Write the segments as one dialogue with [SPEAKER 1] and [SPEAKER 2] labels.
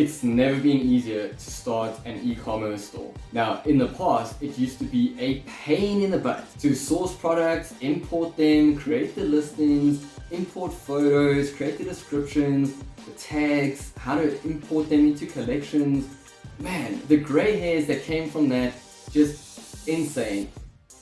[SPEAKER 1] It's never been easier to start an e-commerce store. Now, in the past, it used to be a pain in the butt to source products, import them, create the listings, import photos, create the descriptions, the tags, how to import them into collections. Man, the gray hairs that came from that, just insane.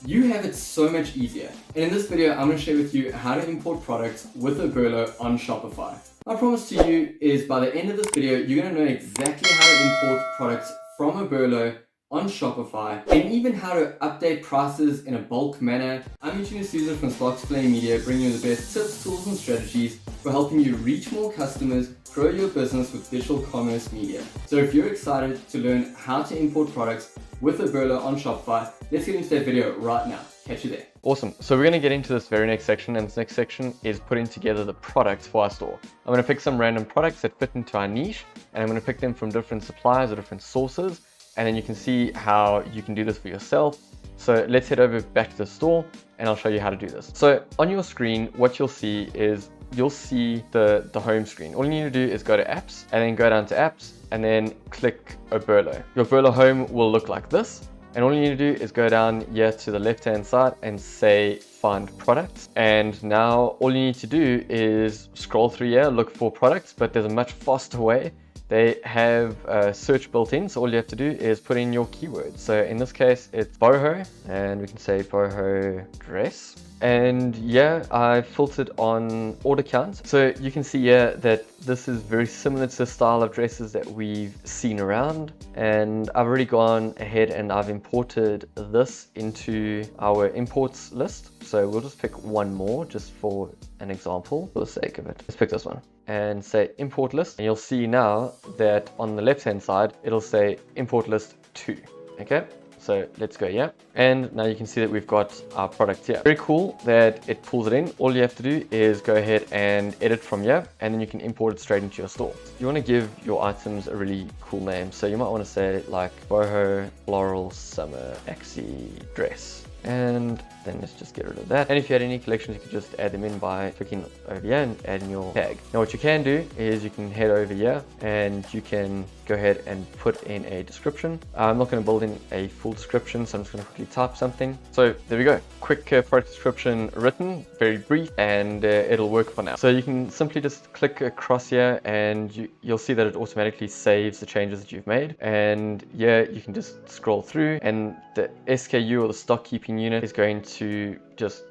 [SPEAKER 1] You have it so much easier. And in this video, I'm going to share with you how to import products with Oberlo on Shopify. My promise to you is by the end of this video, you're going to know exactly how to import products from Oberlo on Shopify and even how to update prices in a bulk manner. I'm Eugene D'Souza from Sparks Flame Media, bringing you the best tips, tools, and strategies for helping you reach more customers, grow your business with digital commerce media. So if you're excited to learn how to import products with Oberlo on Shopify, let's get into that video right now. Catch you there.
[SPEAKER 2] Awesome. So we're going to get into this very next section, and this next section is putting together the products for our store. I'm going to pick some random products that fit into our niche, and I'm going to pick them from different suppliers or different sources, and then you can see how you can do this for yourself. So let's head over back to the store and I'll show you how to do this. So on your screen, what you'll see is you'll see the home screen. All you need to do is go to apps and then go down to apps and then click Oberlo. Your Oberlo home will look like this. And all you need to do is go down here to the left hand side and say find products. And now all you need to do is scroll through here, look for products, but there's a much faster way. They have a search built in, so all you have to do is put in your keywords. So in this case, it's boho, and we can say boho dress. And yeah, I filtered on order count. So you can see here that this is very similar to the style of dresses that we've seen around. And I've already gone ahead and I've imported this into our imports list. So we'll just pick one more just for an example, for the sake of it. Let's pick this one and say import list. And you'll see now that on the left hand side, it'll say import list 2, okay? So let's go here. And now you can see that we've got our product here. Very cool that it pulls it in. All you have to do is go ahead and edit from here, and then you can import it straight into your store. You want to give your items a really cool name. So you might want to say like boho floral summer maxi dress. And then let's just get rid of that. And if you had any collections, you could just add them in by clicking over here and adding your tag. Now what you can do is you can head over here and you can go ahead and put in a description. I'm not going to build in a full description, so I'm just going to quickly type something. So there we go. Quick product description written, very brief, and it'll work for now. So you can simply just click across here and you'll see that it automatically saves the changes that you've made. And yeah, you can just scroll through, and the SKU or the stock keeping unit is going to just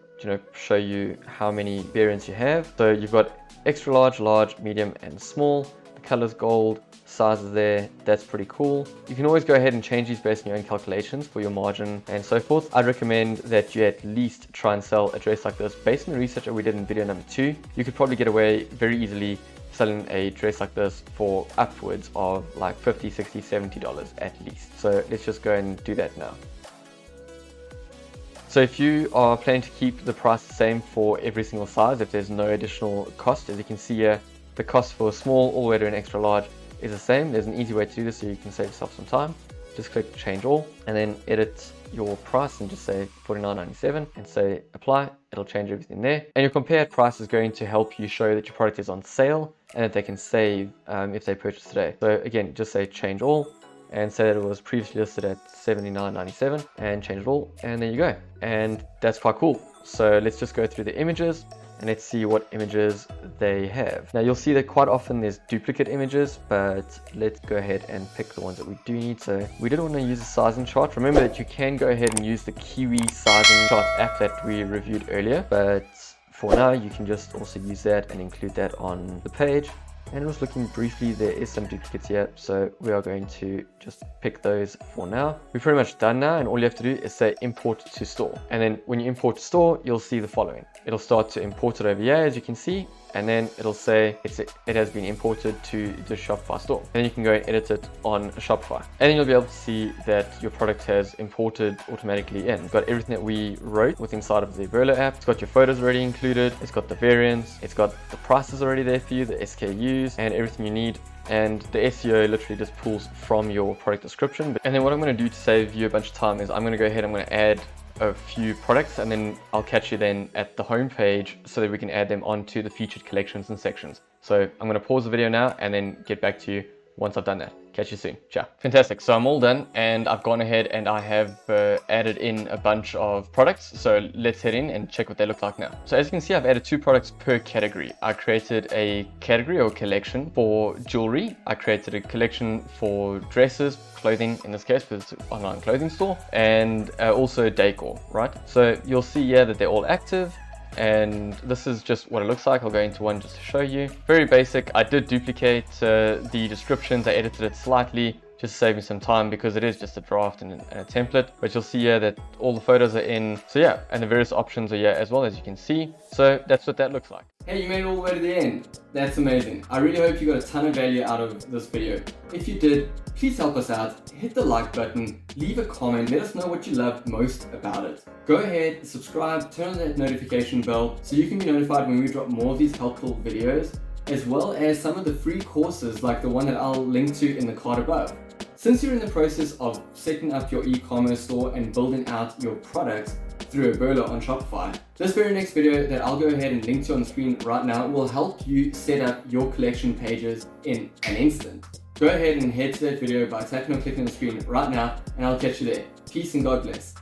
[SPEAKER 2] show you how many variants you have. So you've got extra large, large, medium, and small. The color's gold, sizes there. That's pretty cool. You can always go ahead and change these based on your own calculations for your margin and so forth. I'd recommend that you at least try and sell a dress like this. Based on the research that we did in video number 2, you could probably get away very easily selling a dress like this for upwards of like $50, $60, $70 at least. So let's just go and do that now. So if you are planning to keep the price the same for every single size, if there's no additional cost, as you can see here, the cost for a small all the way to an extra large is the same. There's an easy way to do this so you can save yourself some time. Just click change all and then edit your price and just say $49.97 and say apply. It'll change everything there. And your compared price is going to help you show that your product is on sale and that they can save if they purchase today. So again, just say change all and say that it was previously listed at $79.97 and change it all, and there you go. And that's quite cool. So let's just go through the images and let's see what images they have. Now you'll see that quite often there's duplicate images, but let's go ahead and pick the ones that we do need. So we did want to use a sizing chart. Remember that you can go ahead and use the Kiwi sizing chart app that we reviewed earlier, but for now you can just also use that and include that on the page. And just looking briefly, there is some duplicates here, so we are going to just pick those for now. We're pretty much done now, and all you have to do is say import to store. And then when you import to store, you'll see the following. It'll start to import it over here, as you can see, and then it'll say it has been imported to the Shopify store. Then you can go and edit it on Shopify. And then you'll be able to see that your product has imported automatically in. It's got everything that we wrote with inside of the Oberlo app. It's got your photos already included. It's got the variants. It's got the prices already there for you, the SKUs, and everything you need. And the SEO literally just pulls from your product description. And then what I'm going to do to save you a bunch of time is I'm going to go ahead, I'm going to add a few products, and then I'll catch you then at the home page so that we can add them onto the featured collections and sections. So I'm going to pause the video now and then get back to you once I've done that. Catch you soon. Ciao. Fantastic. So I'm all done, and I've gone ahead and I have added in a bunch of products. So let's head in and check what they look like now. So as you can see, I've added 2 products per category. I created a category or collection for jewelry. I created a collection for dresses, clothing in this case, because it's an online clothing store, and also decor, right? So you'll see here that they're all active. And this is just what it looks like. I'll go into one just to show you. Very basic. I did duplicate the descriptions. I edited it slightly just to save me some time because it is just a draft and a template. But you'll see here that all the photos are in. So yeah, and the various options are here as well, as you can see. So that's what that looks like.
[SPEAKER 1] Hey, you made it all the way to the end. That's amazing. I really hope you got a ton of value out of this video. If you did, please help us out. Hit the like button, leave a comment, let us know what you loved most about it. Go ahead, subscribe, turn on that notification bell so you can be notified when we drop more of these helpful videos, as well as some of the free courses like the one that I'll link to in the card above. Since you're in the process of setting up your e-commerce store and building out your products through Oberlo on Shopify, this very next video that I'll go ahead and link to on the screen right now will help you set up your collection pages in an instant. Go ahead and head to that video by tapping or clicking on the screen right now, and I'll catch you there. Peace and God bless.